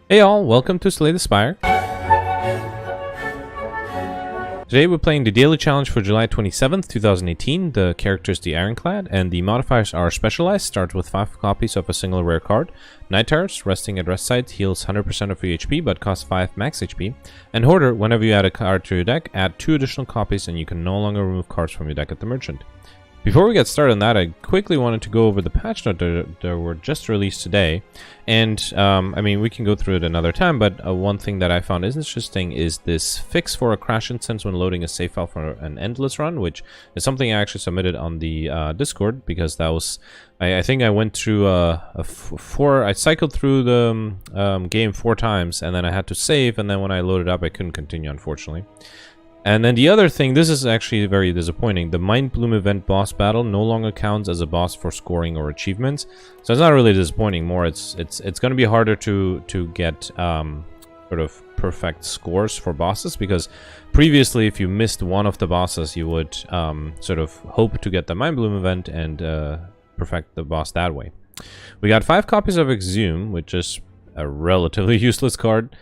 Hey all, welcome to Slay the Spire. Today we're playing the daily challenge for July 27th, 2018. The character is the Ironclad, and the modifiers are specialized. Start with 5 copies of a single rare card. Night Terrors, resting at rest sites, heals 100% of your HP but costs 5 max HP. And Hoarder, whenever you add a card to your deck, add 2 additional copies and you can no longer remove cards from your deck at the merchant. Before we get started on that, I quickly wanted to go over the patch notes that were just released today. And, I mean, we can go through it another time, but one thing that I found is interesting is this fix for a crash instance when loading a save file for an endless run, which is something I actually submitted on the Discord, because that was... I think I went through I cycled through the game 4 times, and then I had to save, and then when I loaded up, I couldn't continue, unfortunately. And then the other thing, this is actually very disappointing. The Mind Bloom event boss battle no longer counts as a boss for scoring or achievements. So it's not really disappointing. More, it's going to be harder to get sort of perfect scores for bosses, because previously, if you missed one of the bosses, you would sort of hope to get the Mind Bloom event and perfect the boss that way. We got 5 copies of Exhume, which is a relatively useless card.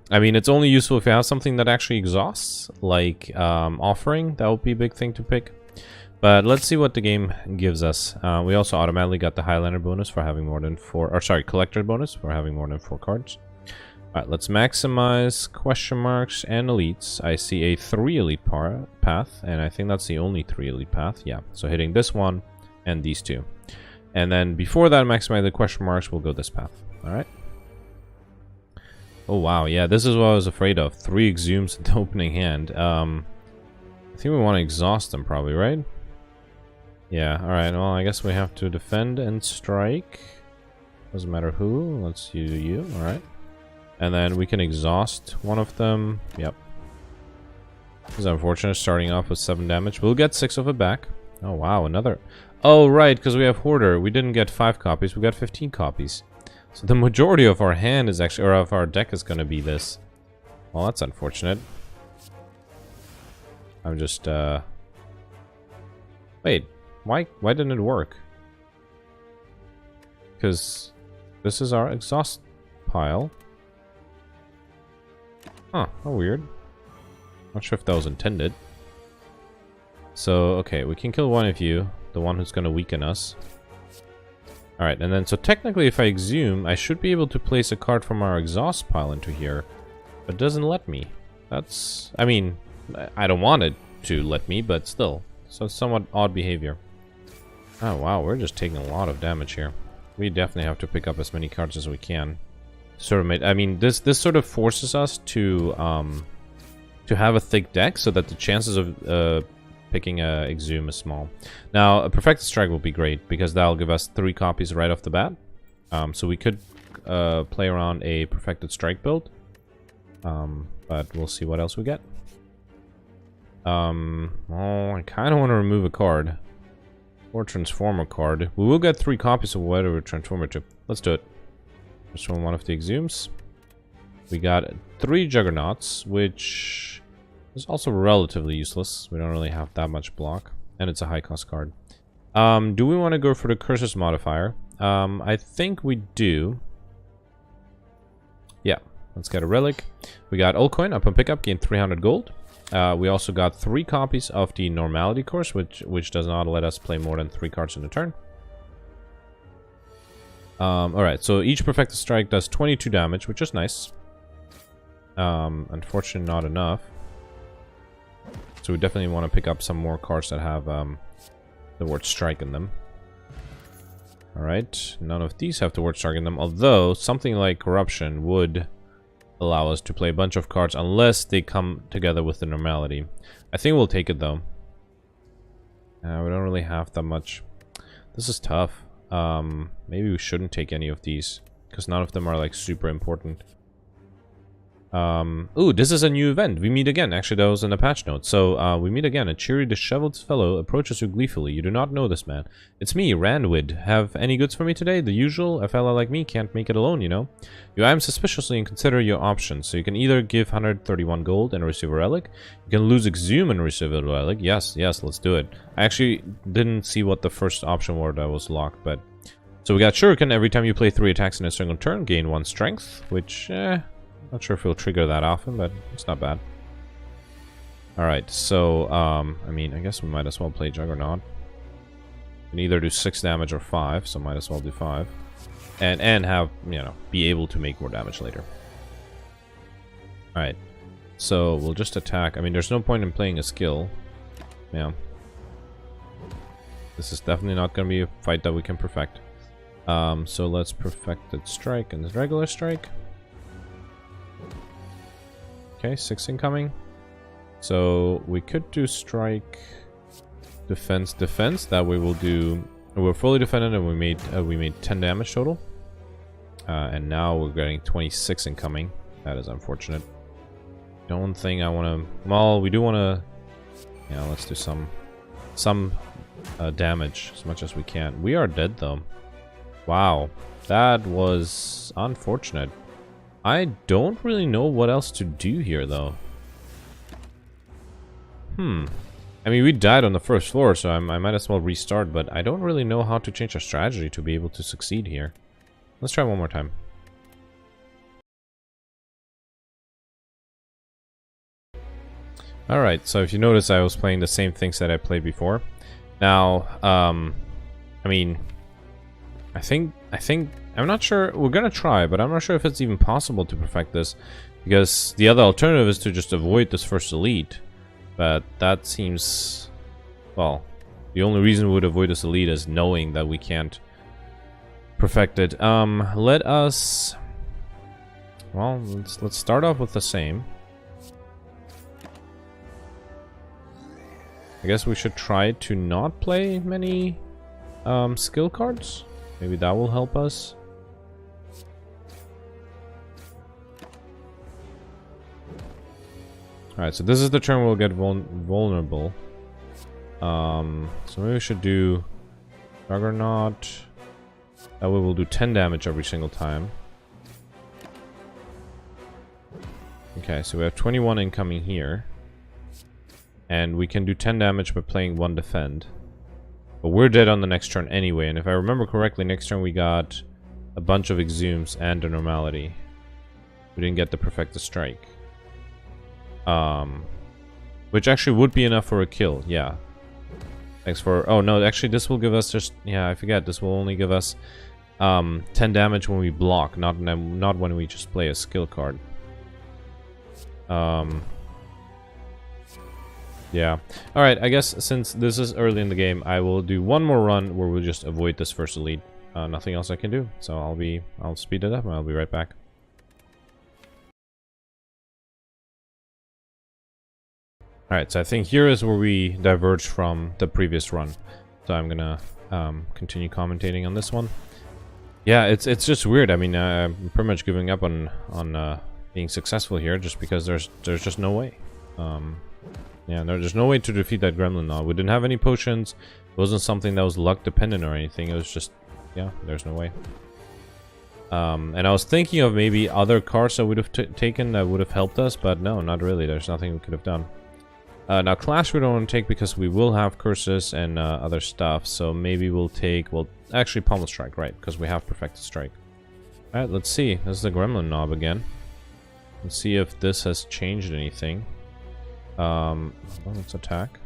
I mean, it's only useful if you have something that actually exhausts, like Offering. That would be a big thing to pick. But let's see what the game gives us. We also automatically got the Highlander bonus for having more than 4... Or sorry, Collector bonus for having more than 4 cards. Alright, let's maximize question marks and elites. I see a 3 elite path, and I think that's the only 3 elite path. Yeah, so hitting this one and these 2. And then before that, maximize the question marks, we'll go this path. Alright. Oh wow, yeah, this is what I was afraid of. 3 Exhumes in the opening hand. I think we want to exhaust them probably, right? Yeah, alright, well, I guess we have to defend and strike. Doesn't matter who, let's do you, alright. And then we can exhaust one of them, yep. This is unfortunate, starting off with 7 damage. We'll get 6 of it back. Oh wow, another... Oh right, because we have Hoarder. We didn't get 5 copies, we got 15 copies. So the majority of our hand is actually, or of our deck is going to be this. Well, that's unfortunate. I'm just, Wait, why didn't it work? Because this is our exhaust pile. Huh, how weird. Not sure if that was intended. So, okay, we can kill one of you, the one who's going to weaken us. Alright, and then so technically if I Exhume, I should be able to place a card from our exhaust pile into here. But it doesn't let me. That's... I mean, I don't want it to let me, but still. So it's somewhat odd behavior. Oh wow, we're just taking a lot of damage here. We definitely have to pick up as many cards as we can. Sort of I mean, this sort of forces us to have a thick deck so that the chances of picking a Exhume is small. Now, a Perfected Strike will be great, because that'll give us 3 copies right off the bat. So we could play around a Perfected Strike build. But we'll see what else we get. Oh, I kind of want to remove a card. Or transform a card. We will get 3 copies of whatever we transform it to. Let's do it. Transform one of the Exhumes. We got 3 Juggernauts, which... it's also relatively useless. We don't really have that much block. And it's a high cost card. Do we want to go for the Curses modifier? I think we do. Yeah, let's get a relic. We got Old Coin up on pickup, gain 300 gold. We also got 3 copies of the Normality Course, which does not let us play more than 3 cards in a turn. Alright, so each Perfected Strike does 22 damage, which is nice. Unfortunately, not enough. So we definitely want to pick up some more cards that have the word strike in them. Alright, none of these have the word strike in them, although something like Corruption would allow us to play a bunch of cards unless they come together with the Normality. I think we'll take it though. We don't really have that much. This is tough. Maybe we shouldn't take any of these, because none of them are like super important. Ooh, this is a new event. We meet again. Actually, that was in the patch notes. So, we meet again. A cheery, disheveled fellow approaches you gleefully. You do not know this man. It's me, Randwid. Have any goods for me today? The usual. A fella like me can't make it alone, you know. You eye him suspiciously and consider your options. So you can either give 131 gold and receive a relic. You can lose Exhume and receive a relic. Yes, let's do it. I actually didn't see what the first option was that was locked, but... So we got Shuriken. Every time you play 3 attacks in a single turn, gain 1 strength, which, not sure if it'll trigger that often, but it's not bad. Alright, so, I mean, I guess we might as well play Juggernaut. We can either do 6 damage or 5, so might as well do 5. And have, you know, be able to make more damage later. Alright, so we'll just attack. I mean, there's no point in playing a skill. Yeah. This is definitely not going to be a fight that we can perfect. So let's perfected strike and regular strike. Okay, 6 incoming. So we could do strike, defense, defense. That way we'll do. We're fully defended and we made 10 damage total. And now we're getting 26 incoming. That is unfortunate. Don't think I want to. Well, we do want to. Yeah, let's do some damage as much as we can. We are dead though. Wow, that was unfortunate. I don't really know what else to do here though. I mean, we died on the first floor, so I might as well restart, but I don't really know how to change our strategy to be able to succeed here. Let's try one more time. Alright, so if you notice, I was playing the same things that I played before. Now, I mean, I think, I'm not sure, we're gonna try, but I'm not sure if it's even possible to perfect this, because the other alternative is to just avoid this first elite, but that seems, well, the only reason we would avoid this elite is knowing that we can't perfect it. Let us, well, let's start off with the same. I guess we should try to not play many skill cards. Maybe that will help us. Alright, so this is the turn we'll get vulnerable. So maybe we should do Juggernaut. That way we'll do 10 damage every single time. Okay, so we have 21 incoming here. And we can do 10 damage by playing 1 defend. But we're dead on the next turn anyway, and if I remember correctly, next turn we got a bunch of Exhumes and a Normality. We didn't get the Perfected Strike. Which actually would be enough for a kill, yeah. Thanks for... Oh no, actually this will give us just... Yeah, I forget, this will only give us 10 damage when we block, not when we just play a skill card. Yeah. Alright, I guess since this is early in the game, I will do one more run where we'll just avoid this first elite. Nothing else I can do. So I'll speed it up and I'll be right back. Alright, so I think here is where we diverge from the previous run. So I'm gonna continue commentating on this one. Yeah, it's just weird. I mean, I'm pretty much giving up on being successful here just because there's just no way. Yeah, there's no way to defeat that gremlin now. We didn't have any potions. It wasn't something that was luck dependent or anything. It was just, yeah, there's no way. And I was thinking of maybe other cards that would have taken that would have helped us, but no, not really. There's nothing we could have done. Now Clash we don't want to take because we will have curses and other stuff. So maybe we'll take, well, actually Pommel Strike, right? Because we have Perfected Strike. Alright, let's see. This is the gremlin knob again. Let's see if this has changed anything. Well, let's attack.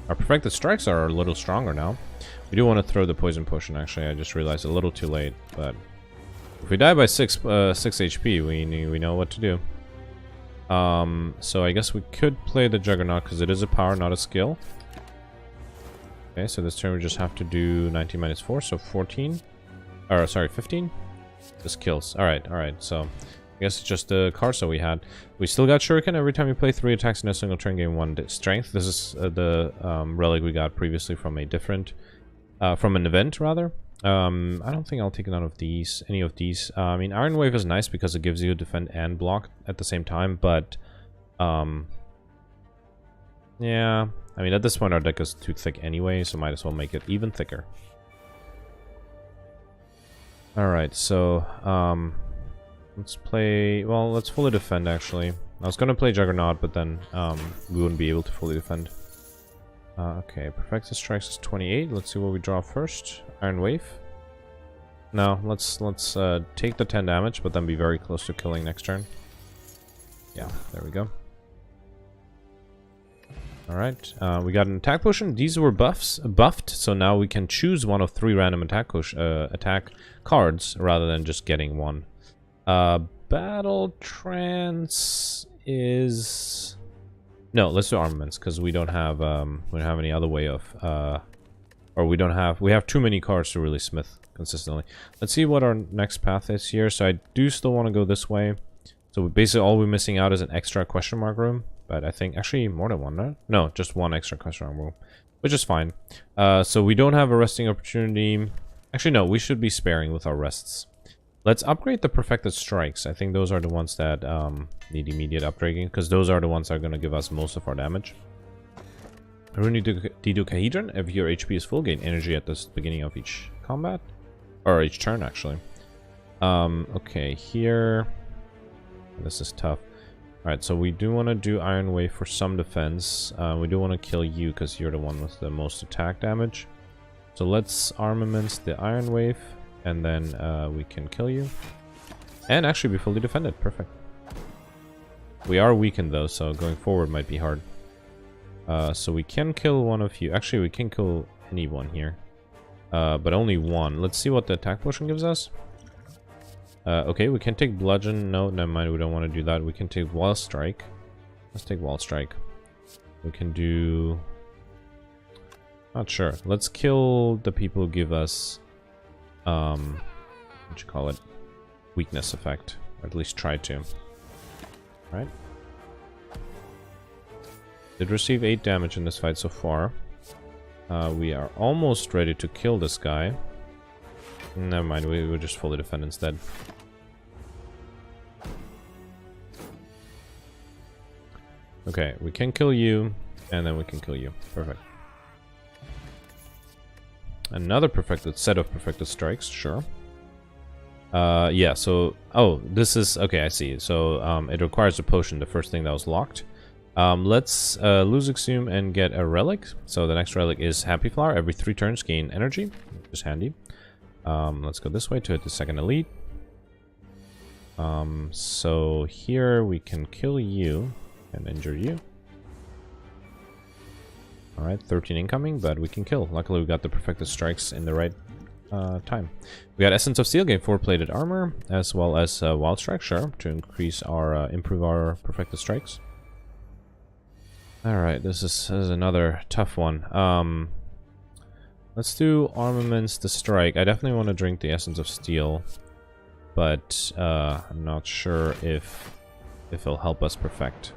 Our Perfected Strikes are a little stronger now. We do want to throw the Poison Potion, actually. I just realized a little too late, but if we die by 6 HP, we know what to do. So I guess we could play the Juggernaut because it is a power, not a skill. Okay, so this turn we just have to do 19 minus 4, so 14. Or, sorry, 15? This kills. Alright, so I guess it's just the cards that we had. We still got Shuriken. Every time you play 3 attacks in a single turn, gain 1 strength. This is the relic we got previously from a different... from an event, rather. I don't think I'll take none of these, any of these. I mean, Iron Wave is nice because it gives you defend and block at the same time, but... yeah, I mean, at this point our deck is too thick anyway, so might as well make it even thicker. Alright, so... let's play... Well, let's fully defend, actually. I was gonna play Juggernaut, but then we wouldn't be able to fully defend. Okay, Perfected Strikes is 28. Let's see what we draw first. Iron Wave. No, let's take the 10 damage, but then be very close to killing next turn. Yeah, there we go. Alright, we got an attack potion. These were buffed, so now we can choose one of 3 random attack cards rather than just getting one. Battle trance is... No, let's do armaments, because we don't have any other way of... or we have too many cards to really smith consistently. Let's see what our next path is here. So I do still want to go this way. So basically all we're missing out is an extra question mark room. But I think actually more than one, no? No, just one extra question mark room, which is fine. So we don't have a resting opportunity. Actually, no, we should be sparing with our rests. Let's upgrade the perfected strikes. I think those are the ones that need immediate upgrading, because those are the ones that are going to give us most of our damage. Runic Dodecahedron. If your HP is full, gain energy at the beginning of each combat. Or each turn, actually. Okay, here... This is tough. Alright, so we do want to do Iron Wave for some defense. We do want to kill you, because you're the one with the most attack damage. So let's armaments the Iron Wave, and then we can kill you. And actually be fully defended. Perfect. We are weakened, though, so going forward might be hard. So we can kill one of you. Actually, we can kill anyone here. But only one. Let's see what the attack potion gives us. Okay, we can take bludgeon. No, never mind. We don't want to do that. We can take wall strike. Let's take wall strike. We can do... Not sure. Let's kill the people who give us... what you call it? Weakness effect. Or at least try to. Right? Did receive 8 damage in this fight so far. We are almost ready to kill this guy. Never mind, we will just fully defend instead. Okay, we can kill you, and then we can kill you. Perfect. Another perfected set of perfected strikes, sure. Yeah, so... Oh, this is... Okay, I see. So, it requires a potion, the first thing that was locked. Let's lose Exhume and get a relic. So the next relic is Happy Flower. Every 3 turns gain energy, which is handy. Let's go this way to hit the second elite. So here we can kill you and injure you. Alright, 13 incoming, but we can kill. Luckily we got the perfected strikes in the right time. We got Essence of Steel, gain 4 plated armor, as well as Wild Strike, sure, to increase our improve our perfected strikes. Alright, this is another tough one. Let's do Armaments the Strike. I definitely want to drink the Essence of Steel, but I'm not sure if it'll help us perfect.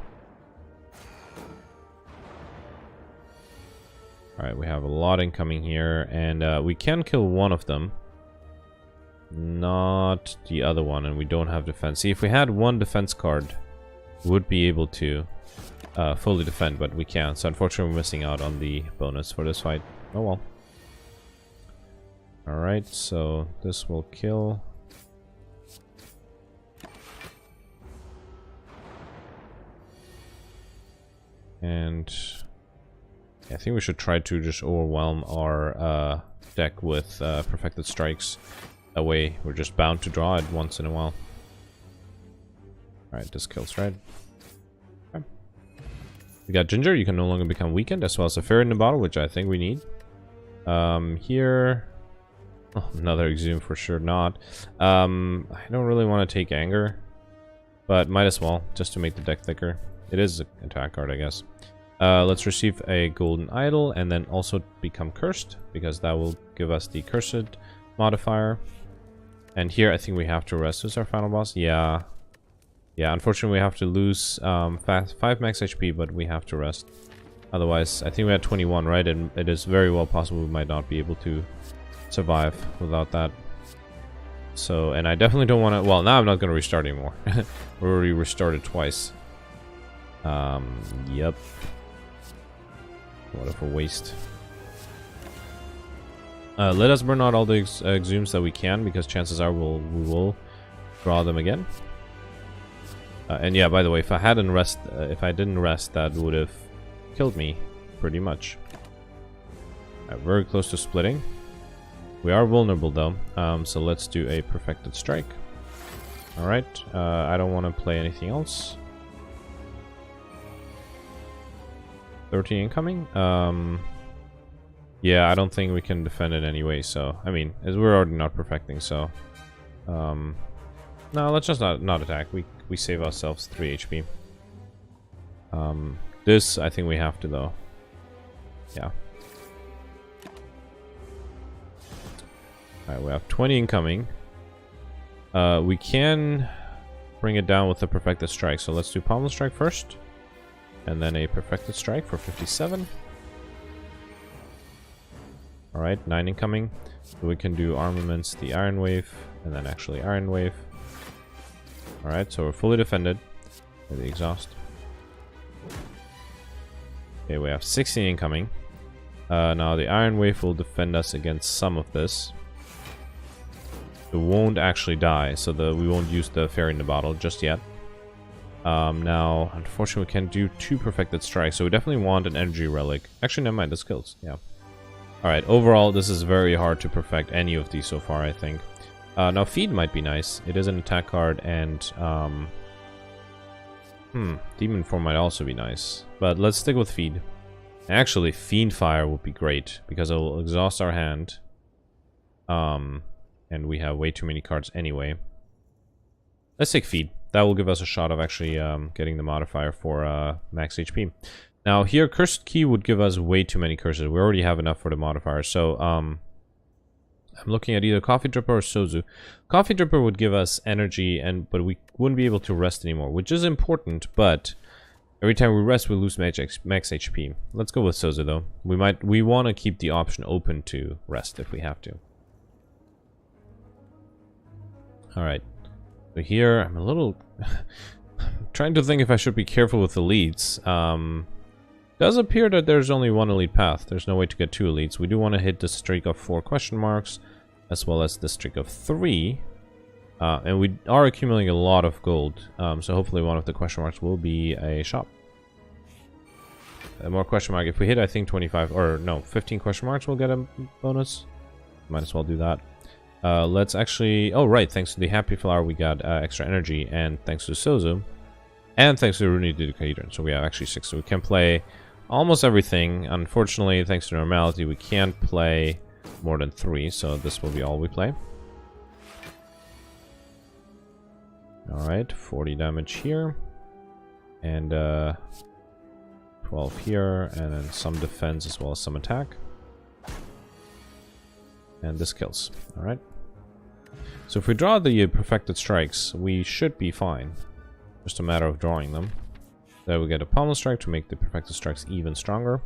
Alright, we have a lot incoming here, and we can kill one of them. Not the other one, and we don't have defense. See, if we had one defense card, we would be able to fully defend, but we can't. So unfortunately we're missing out on the bonus for this fight. Oh well. Alright, so this will kill. And I think we should try to just overwhelm our deck with perfected strikes. That way we're just bound to draw it once in a while. Alright, this kills red. Okay. We got Ginger, you can no longer become weakened, as well as a Ferret in the bottle, which I think we need. Here... Oh, another Exhume for sure not. I don't really want to take Anger, but might as well, just to make the deck thicker. It is an attack card, I guess. Let's receive a Golden Idol, and then also become Cursed, because that will give us the Cursed modifier. And here I think we have to rest. Who's our final boss? Yeah. Yeah, unfortunately we have to lose 5 max HP, but we have to rest. Otherwise, I think we had 21, right? And it is very well possible we might not be able to survive without that. So, and I definitely don't want to... Well, now I'm not going to restart anymore. We already restarted twice. Yep. What a waste. Let us burn out all the exhumes that we can, because chances are we will draw them again. And yeah, by the way, if I didn't rest, that would have killed me pretty much. Very close to splitting. We are vulnerable though, so let's do a perfected strike. Alright, I don't want to play anything else. 13 incoming. Yeah, I don't think we can defend it anyway, so... I mean, as we're already not perfecting, so... no, let's just not attack. We save ourselves 3 HP. This, I think we have to, though. Yeah. Alright, we have 20 incoming. We can bring it down with a perfected strike, so let's do pommel strike first. And then a perfected strike for 57. Alright, 9 incoming. So we can do armaments, the Iron Wave, and then actually Iron Wave. Alright, so we're fully defended by the exhaust. Okay, we have 16 incoming. Now the Iron Wave will defend us against some of this. It won't actually die, so we won't use the Fairy in the bottle just yet. Now, unfortunately, we can't do 2 perfected strikes, so we definitely want an energy relic. Actually, never mind, this kills, yeah. Alright, overall, this is very hard to perfect any of these so far, I think. Now, Feed might be nice. It is an attack card, and... Demon Form might also be nice. But let's stick with Feed. Actually, Fiend Fire would be great, because it will exhaust our hand. And we have way too many cards anyway. Let's take Feed. That will give us a shot of actually getting the modifier for max HP. Now here, Cursed Key would give us way too many curses. We already have enough for the modifier. So I'm looking at either Coffee Dripper or Sozu. Coffee Dripper would give us energy, but we wouldn't be able to rest anymore, which is important. But every time we rest, we lose max HP. Let's go with Sozu though. We want to keep the option open to rest if we have to. All right. So here, I'm a little trying to think if I should be careful with elites. Does appear that there's only one elite path. There's no way to get 2 elites. We do want to hit the streak of 4 question marks, as well as the streak of 3. And we are accumulating a lot of gold. So hopefully one of the question marks will be a shop. More question mark. If we hit, I think 25, or no, 15 question marks, we'll get a bonus. Might as well do that. Let's actually... Oh, right. Thanks to the Happy Flower, we got extra energy. And thanks to Sozu. And thanks to Runi Dodecahedron. So we have actually 6. So we can play almost everything. Unfortunately, thanks to Normality, we can't play more than 3. So this will be all we play. Alright. 40 damage here. And 12 here. And then some defense as well as some attack. And this kills. Alright. So if we draw the perfected strikes, we should be fine. Just a matter of drawing them. Then we get a pommel strike to make the perfected strikes even stronger.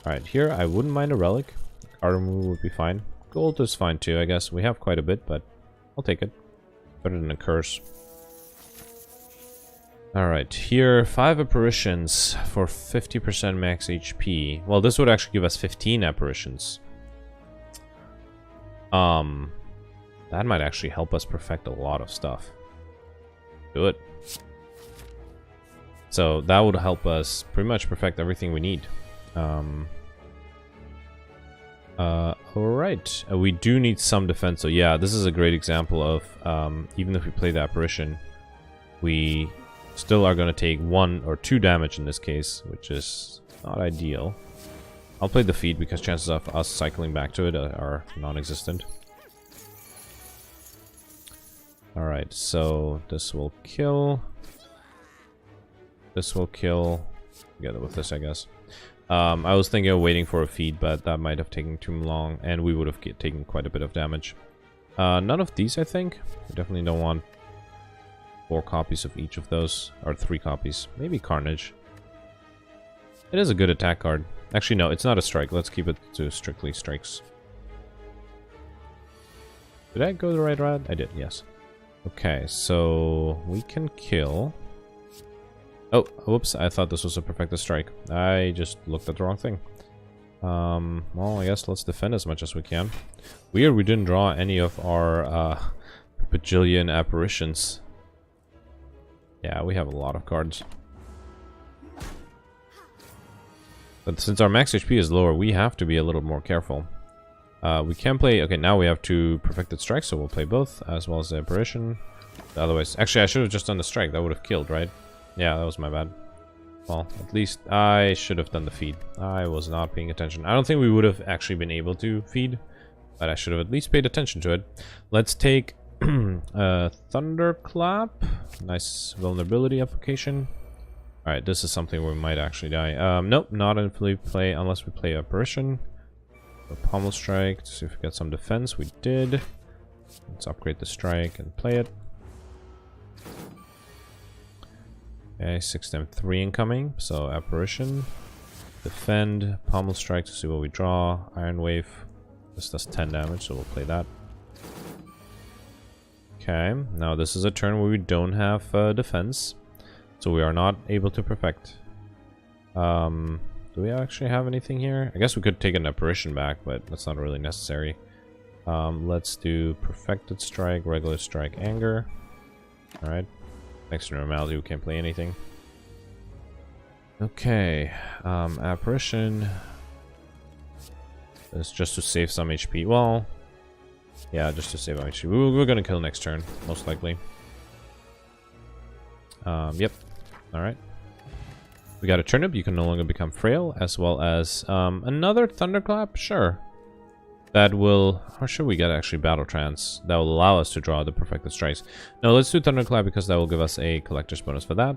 Alright, here I wouldn't mind a relic. Card removal would be fine. Gold is fine too, I guess. We have quite a bit, but I'll take it. Better than a curse. Alright, here 5 apparitions for 50% max HP. Well, this would actually give us 15 apparitions. That might actually help us perfect a lot of stuff. Do it. So that would help us pretty much perfect everything we need. Alright. We do need some defense, so yeah, this is a great example of even if we play the apparition, we still are going to take 1 or 2 damage in this case, which is not ideal. I'll play the Feed because chances of us cycling back to it are non-existent. Alright, so this will kill. This will kill. Together with this, I guess. I was thinking of waiting for a Feed, but that might have taken too long, and we would have taken quite a bit of damage. None of these, I think. We definitely don't want 4 copies of each of those, or 3 copies. Maybe Carnage. It is a good attack card. Actually, no, it's not a strike. Let's keep it to strictly strikes. Did I go the right route? I did, yes. Okay, so we can kill. Oh, whoops, I thought this was a perfected strike. I just looked at the wrong thing. Well, I guess let's defend as much as we can. Weird, we didn't draw any of our bajillion apparitions. Yeah, we have a lot of cards. But since our max HP is lower, we have to be a little more careful. We can play... Okay, now we have two Perfected Strikes, so we'll play both, as well as the Apparition. Otherwise... Actually, I should have just done the Strike. That would have killed, right? Yeah, that was my bad. Well, at least I should have done the feed. I was not paying attention. I don't think we would have actually been able to feed, but I should have at least paid attention to it. Let's take Thunderclap. Nice vulnerability application. Alright, this is something where we might actually die. Nope, not unless we play Apparition. Or Pommel Strike to see if we get some defense. We did. Let's upgrade the Strike and play it. Okay, 6 times 3 incoming. So Apparition, Defend, Pommel Strike to see what we draw. Iron Wave. This does 10 damage, so we'll play that. Okay, now this is a turn where we don't have defense, so we are not able to perfect. Do we actually have anything here? I guess we could take an Apparition back, but that's not really necessary. Let's do Perfected Strike, Regular Strike, Anger. Alright. Next to Normality, we can't play anything. Okay. Apparition. It's just to save some HP. Well, yeah, just to save HP. We're gonna kill next turn, most likely. Yep. Alright. We got a Turnip. You can no longer become frail, as well as another Thunderclap. Sure. That will... Or should we get actually Battle Trance? That will allow us to draw the Perfected Strikes. No, let's do Thunderclap because that will give us a collector's bonus for that.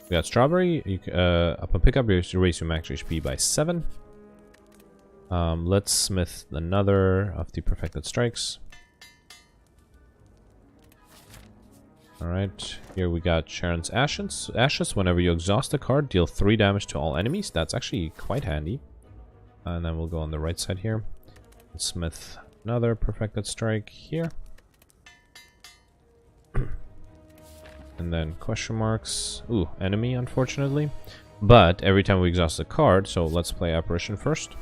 We got Strawberry. Upon pickup, you raise your max HP by 7. Let's smith another of the Perfected Strikes. Alright, here we got Sharon's Ashes. Whenever you exhaust a card, deal 3 damage to all enemies. That's actually quite handy. And then we'll go on the right side here. Let's smith another Perfected Strike here. And then question marks. Ooh, enemy, unfortunately. But every time we exhaust a card, so let's play Apparition first.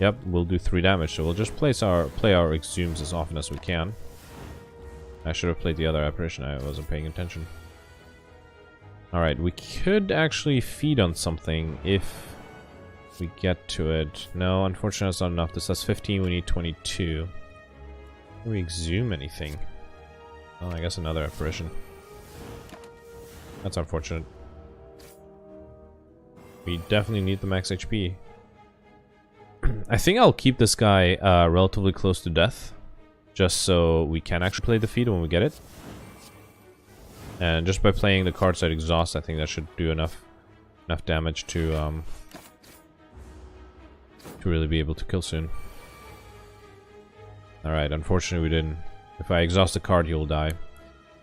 Yep, we'll do 3 damage, so we'll just play our Exhumes as often as we can. I should have played the other Apparition, I wasn't paying attention. Alright, we could actually feed on something if we get to it. No, unfortunately that's not enough. This has 15, we need 22. Can we Exhume anything? Oh, I guess another Apparition. That's unfortunate. We definitely need the max HP. I think I'll keep this guy relatively close to death, just so we can actually play the feed when we get it. And just by playing the cards that exhaust, I think that should do enough damage to really be able to kill soon. Alright, unfortunately we didn't. If I exhaust a card, he will die.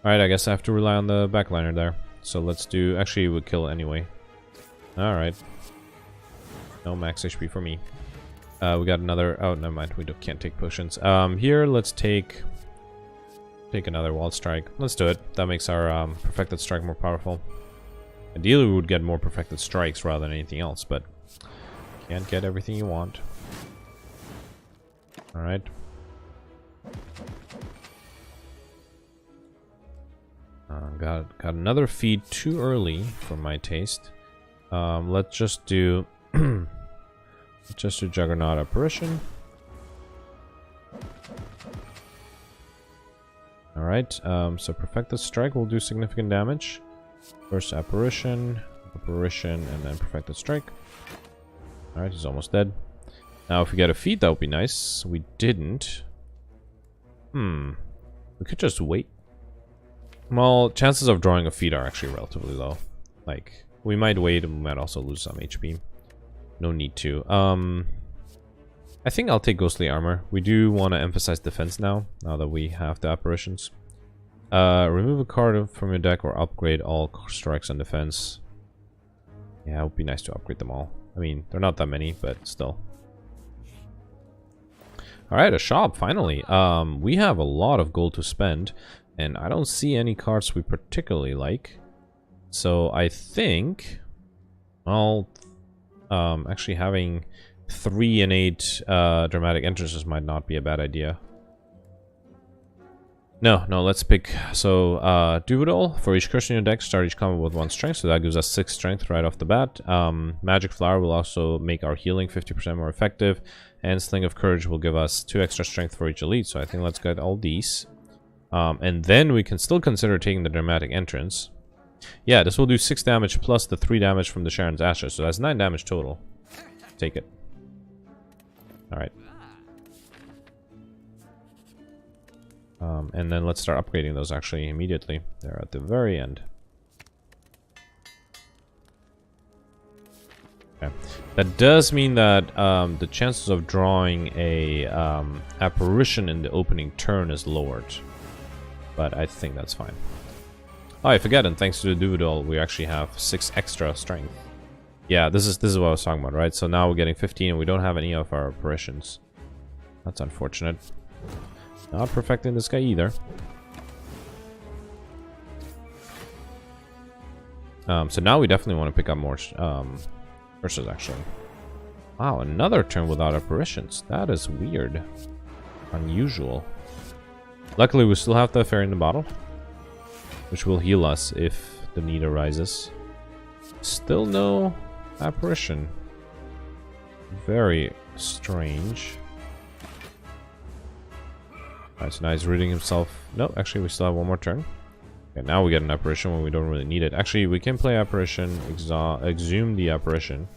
Alright, I guess I have to rely on the backliner there. So let's do... Actually, we'll kill anyway. Alright. No max HP for me. We got another... Oh, never mind. We can't take potions. Here, let's take another Wall Strike. Let's do it. That makes our Perfected Strike more powerful. Ideally, we would get more Perfected Strikes rather than anything else, but can't get everything you want. Alright. Got another feed too early for my taste. Let's just do... Just a Juggernaut Apparition. Alright, so Perfected Strike will do significant damage. First Apparition, and then Perfected Strike. Alright, he's almost dead. Now if we get a feed, that would be nice. We didn't. We could just wait. Well, chances of drawing a feed are actually relatively low. Like, we might wait and we might also lose some HP. No need to. I think I'll take Ghostly Armor. We do want to emphasize defense now that we have the Apparitions. Remove a card from your deck or upgrade all strikes on defense. Yeah, it would be nice to upgrade them all. I mean, they're not that many, but still. Alright, a shop, finally. We have a lot of gold to spend, and I don't see any cards we particularly like. So I think... Well... actually having 3 innate dramatic entrances might not be a bad idea. No, let's pick... So, Duvidal. For each curse in your deck, start each combat with 1 strength, so that gives us 6 strength right off the bat. Magic Flower will also make our healing 50% more effective, And Sling of Courage will give us 2 extra strength for each elite. So I think let's get all these. And then we can still consider taking the Dramatic Entrance. Yeah, this will do 6 damage plus the 3 damage from the Sharon's Ashes. So that's 9 damage total. Take it. Alright. And then let's start upgrading those actually immediately. They're at the very end. Okay. That does mean that the chances of drawing a apparition in the opening turn is lowered. But I think that's fine. Oh, I forget, and thanks to the Duvidol, we actually have 6 extra strength. Yeah, this is what I was talking about, right? So now we're getting 15 and we don't have any of our apparitions. That's unfortunate. Not perfecting this guy either. So now we definitely want to pick up more curses, actually. Wow, another turn without apparitions. That is weird. Unusual. Luckily, we still have the Fairy in the Bottle, which will heal us if the need arises. Still no apparition. Very strange. Alright, so now he's ridding himself. No, actually, we still have one more turn. Okay, now we get an apparition when we don't really need it. Actually, we can play apparition, exhume the apparition,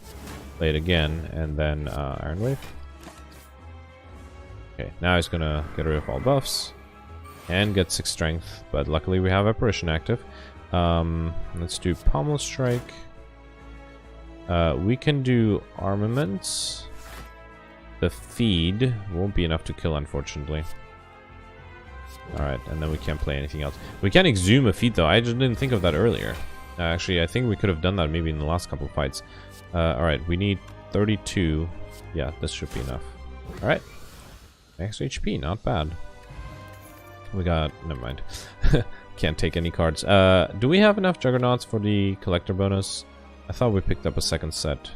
play it again, and then Iron Wave. Okay, now he's gonna get rid of all buffs and get 6 strength, but luckily we have apparition active. Let's do Pommel Strike. We can do armaments. The feed won't be enough to kill, unfortunately. Alright, and then we can't play anything else. We can exhume a feat, though. I just didn't think of that earlier. Actually, I think we could have done that maybe in the last couple of fights. Alright, we need 32. Yeah, this should be enough. Alright. Max HP, not bad. We got... never mind. Can't take any cards. Do we have enough Juggernauts for the collector bonus? I thought we picked up a second set.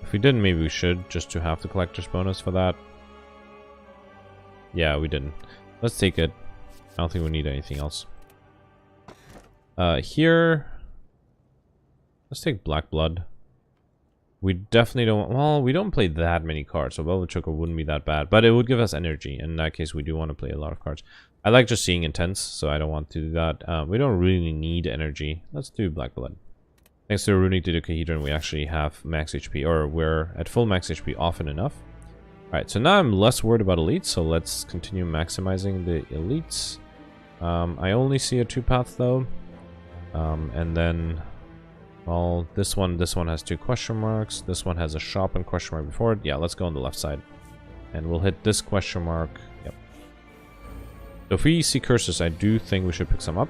If we didn't, maybe we should, just to have the collector's bonus for that. Yeah, we didn't. Let's take it. I don't think we need anything else. Here... let's take Black Blood. We definitely don't... well, we don't play that many cards, so Velvet Choker wouldn't be that bad. But it would give us energy. In that case, we do want to play a lot of cards. I like just seeing Intense, so I don't want to do that. We don't really need energy. Let's do Black Blood. Thanks to Runic Dodecahedron, we actually have max HP, or we're at full max HP often enough. Alright, so now I'm less worried about elites, so let's continue maximizing the elites. I only see a 2-path though. And then, well, this one has 2 question marks. This one has a shop and question mark before it. Yeah, let's go on the left side. And we'll hit this question mark. Yep. So if we see curses, I do think we should pick some up.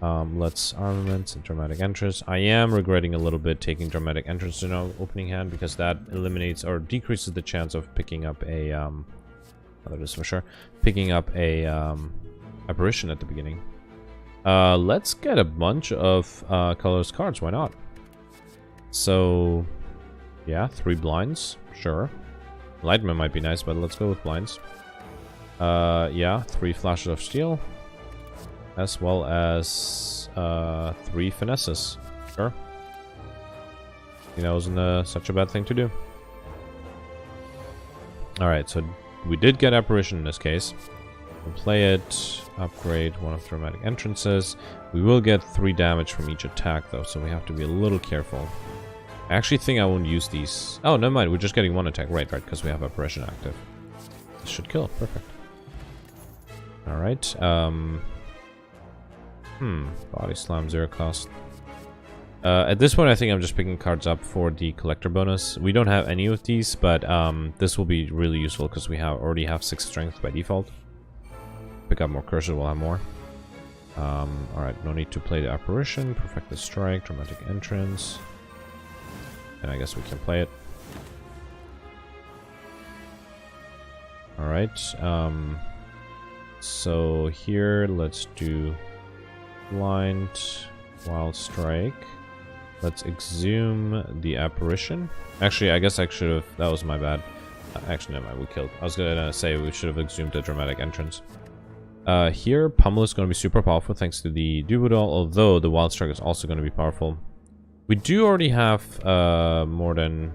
Let's armaments and dramatic entrance. I am regretting a little bit taking dramatic entrance in our opening hand because that eliminates or decreases the chance of picking up a that is for sure, picking up a apparition at the beginning. Let's get a bunch of colorless cards. Why not? So yeah, 3 blinds, sure. Lightman might be nice, but let's go with blinds. Yeah, 3 flashes of steel. As well as 3 finesses. Sure. I think that wasn't such a bad thing to do. Alright, so we did get apparition in this case. We'll play it, upgrade one of the dramatic entrances. We will get 3 damage from each attack though, so we have to be a little careful. I actually think I won't use these. Oh, never mind, we're just getting 1 attack. Right, because we have apparition active. This should kill, perfect. Alright, body slam, 0 cost. At this point, I think I'm just picking cards up for the collector bonus. We don't have any of these, but this will be really useful because we already have 6 strength by default. Pick up more curses, we'll have more. Alright, no need to play the apparition. Perfect the strike, dramatic entrance. And I guess we can play it. Alright, so here, let's do blind, wild strike. Let's exhume the apparition. Actually, I guess I should have... that was my bad. Actually, never mind, we killed. I was gonna say we should have exhumed the dramatic entrance. Here, Pummel is going to be super powerful thanks to the Duvidol, although the wild strike is also going to be powerful. We do already have more than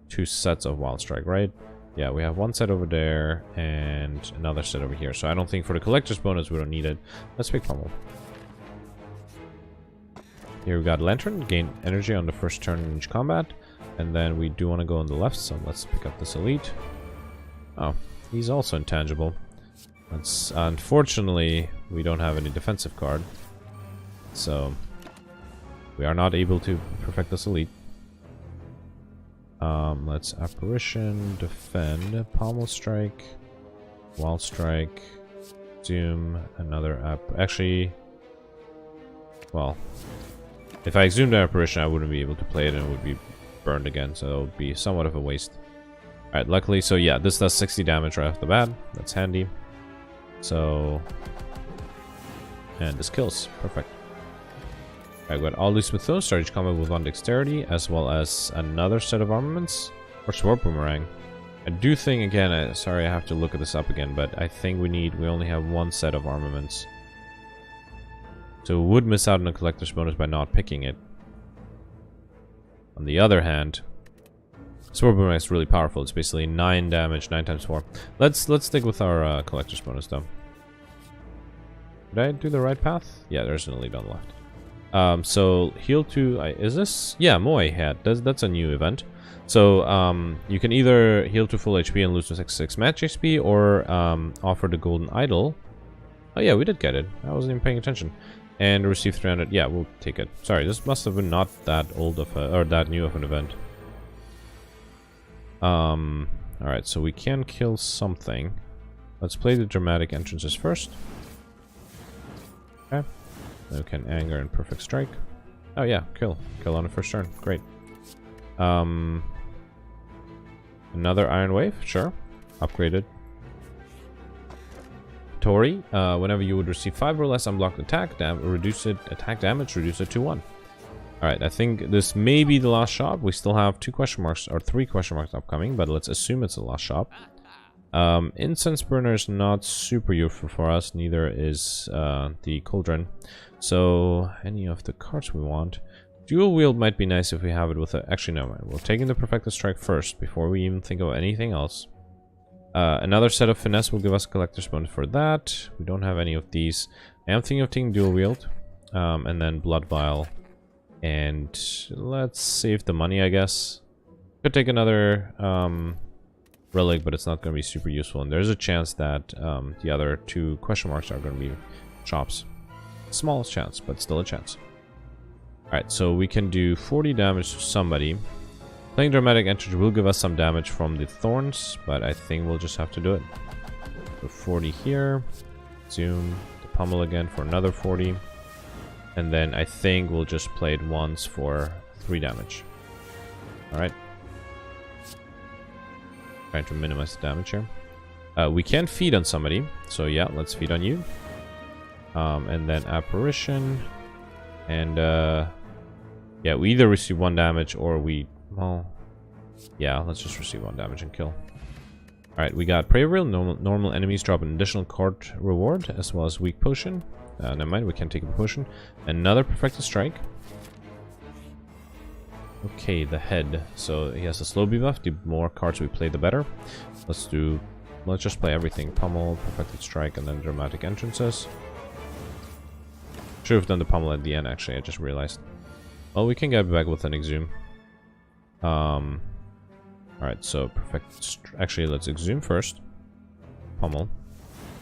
2 sets of wild strike, right? Yeah, we have one set over there and another set over here. So I don't think for the collector's bonus we don't need it. Let's pick Pummel. Here we got Lantern, gain energy on the first turn in each combat. And then we do want to go on the left, so let's pick up this elite. Oh, he's also intangible. That's, unfortunately, we don't have any defensive card. So we are not able to perfect this elite. Let's Apparition, Defend, Pommel Strike, Wild Strike, Exhume, another actually, well, if I exhumed the Apparition, I wouldn't be able to play it and it would be burned again, so it would be somewhat of a waste. Alright, luckily, so yeah, this does 60 damage right off the bat. That's handy. So, and this kills. Perfect. I got all these with those. Start each combat with 1 dexterity, as well as another set of armaments. Or sword boomerang. I do think, again, sorry I have to look at this up again, but I think we only have 1 set of armaments. So we would miss out on the collector's bonus by not picking it. On the other hand, sword boomerang is really powerful. It's basically 9 damage, 9 times 4. Let's stick with our collector's bonus though. Did I do the right path? Yeah, there's an elite on the left. So heal to is this? Yeah, Moai had. That's a new event. So you can either heal to full HP and lose to 6 match HP, or offer the golden idol. Oh yeah, we did get it. I wasn't even paying attention. And receive 300. Yeah, we'll take it. Sorry, this must have been not that old of a, or that new of an event. Alright, so we can kill something. Let's play the dramatic entrances first. Okay. Then we can anger and perfect strike. Oh yeah, kill on the first turn. Great. Another Iron Wave, sure. Upgraded. Tori, whenever you would receive 5 or less unblocked attack damage, reduce it to 1. Alright, I think this may be the last shop. We still have 2 question marks, or 3 question marks upcoming, but let's assume it's the last shop. Incense burner is not super useful for us, neither is the cauldron. So, any of the cards we want. Dual wield might be nice if we have it with a... Actually, no, we're taking the perfected strike first, before we even think of anything else. Another set of finesse will give us a collector's bonus for that. We don't have any of these. I am thinking of taking dual wield. And then blood vial. And let's save the money, I guess. Could take another relic, but it's not going to be super useful. And there's a chance that the other 2 question marks are going to be shops. Smallest chance, but still a chance. Alright, so we can do 40 damage to somebody. Playing dramatic entrance will give us some damage from the thorns, but I think we'll just have to do it. So 40 here. Zoom. The pummel again for another 40. And then I think we'll just play it once for 3 damage. Alright. Trying to minimize the damage here. We can feed on somebody. So yeah, let's feed on you. And then apparition. And yeah, we either receive 1 damage or we... Well, yeah, let's just receive 1 damage and kill. Alright, we got Prayer Wheel. Normal enemies drop an additional card reward, as well as weak potion. Never mind, we can't take a potion. Another perfected strike. Okay, the head. So he has a slow buff. The more cards we play, the better. Let's just play everything. Pummel, perfected strike, and then dramatic entrances. Should have done the pummel at the end, actually, I just realized. Well, we can get back with an exhume. Alright, so actually, let's exhume first. Pummel.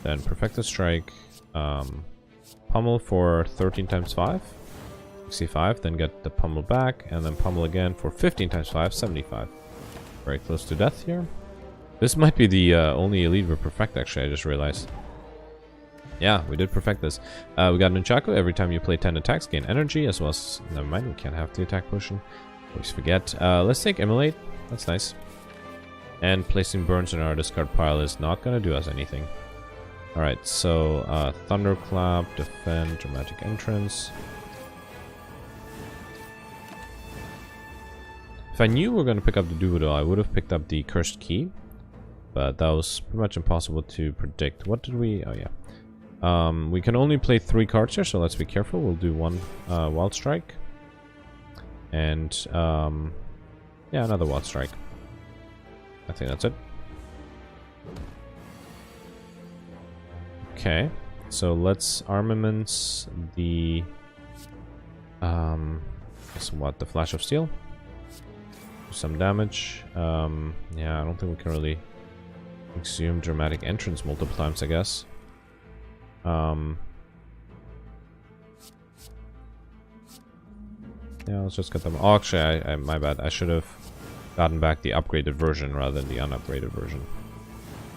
Then perfected strike. Pummel for 13 times 5. 65. Then get the pummel back. And then pummel again for 15 times 5. 75. Very close to death here. This might be the only elite we perfect, actually, I just realized. Yeah, we did perfect this. We got Nunchaku. Every time you play 10 attacks, gain energy, as well as... Never mind, we can't have the attack potion. Always forget. Let's take Immolate. That's nice. And placing burns in our discard pile is not going to do us anything. Alright, so Thunderclap, Defend, Dramatic Entrance. If I knew we were going to pick up the Duvidal, I would have picked up the Cursed Key. But that was pretty much impossible to predict. What did we... Oh, yeah. We can only play 3 cards here, so let's be careful. We'll do 1 Wild Strike. And, yeah, another Wild Strike. I think that's it. Okay, so let's armaments the the Flash of Steel. Do some damage. Yeah, I don't think we can really exhume dramatic entrance multiple times, I guess. Yeah, let's just get them. Oh, actually, I my bad. I should have gotten back the upgraded version rather than the unupgraded version.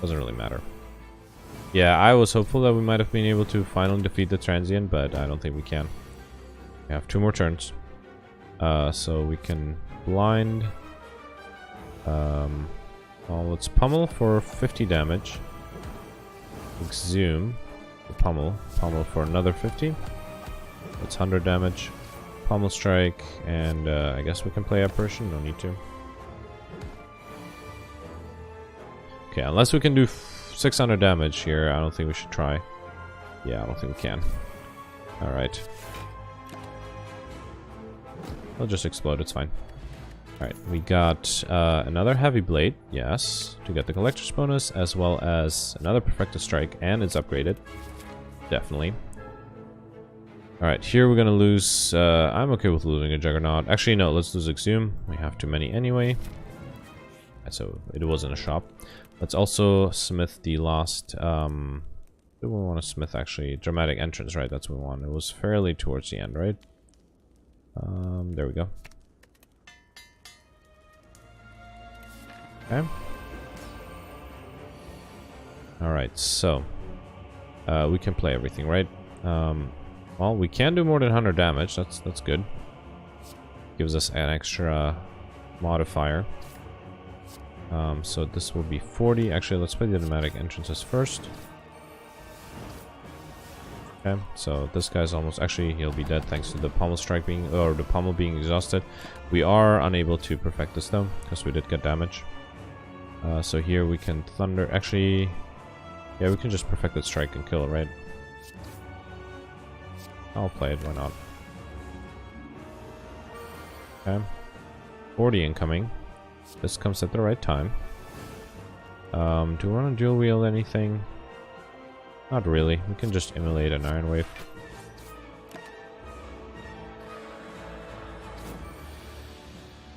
Doesn't really matter. Yeah, I was hopeful that we might have been able to finally defeat the transient, but I don't think we can. We have 2 more turns. So we can blind. Well, let's pummel for 50 damage. Exhume the pummel. Pummel for another 50. That's 100 damage. Pummel strike, and I guess we can play apparition. No need to. Okay, unless we can do 600 damage here, I don't think we should try. Yeah, I don't think we can. Alright. I'll just explode, it's fine. Alright, we got another heavy blade, yes, to get the collector's bonus, as well as another perfected strike, and it's upgraded. Definitely. Alright, here we're gonna lose, I'm okay with losing a Juggernaut. Actually, no, let's lose Exhume. We have too many anyway. So, it wasn't a shop. Let's also smith the last, do we want to smith actually? Dramatic entrance, right? That's what we want. It was fairly towards the end, right? There we go. Okay. Alright, so, we can play everything, right? Well, we can do more than 100 damage. That's good. Gives us an extra modifier. So this will be 40. Actually, let's play the dramatic entrances first. Okay, so this guy's almost... Actually, he'll be dead thanks to the pommel strike being... Or the pommel being exhausted. We are unable to perfect this though, because we did get damage. So here we can thunder... Actually... Yeah, we can just perfect that strike and kill it, right? I'll play it, why not? Okay. 40 incoming. This comes at the right time. Do we want to dual wield anything? Not really. We can just immolate an Iron Wave.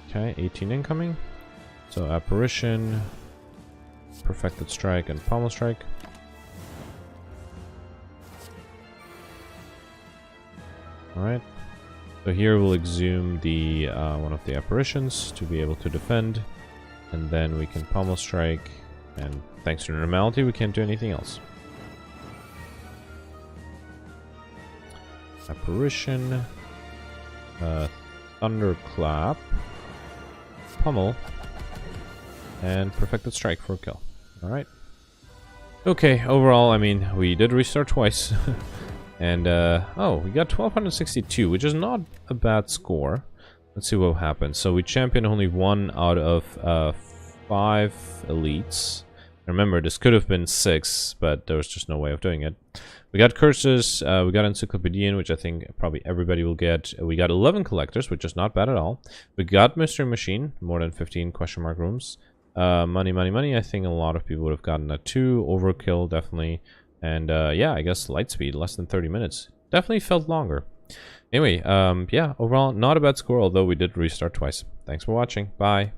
Okay, 18 incoming. So Apparition, Perfected Strike, and Pommel Strike. Alright. So here we'll exhume the one of the apparitions to be able to defend. And then we can Pommel Strike. And thanks to normality, we can't do anything else. Apparition. Thunderclap. Pummel. And Perfected Strike for a kill. Alright. Okay, overall, I mean, we did restart twice. And, oh, we got 1262, which is not a bad score. Let's see what happens. So we championed only 1 out of 5 elites. Remember, this could have been 6, but there was just no way of doing it. We got curses, we got encyclopedian, which I think probably everybody will get. We got 11 collectors, which is not bad at all. We got mystery machine, more than 15 question mark rooms. Money, money, money. I think a lot of people would have gotten that too. Overkill, definitely. And yeah, I guess light speed, less than 30 minutes. Definitely felt longer. Anyway, yeah, overall, not a bad score, although we did restart twice. Thanks for watching. Bye.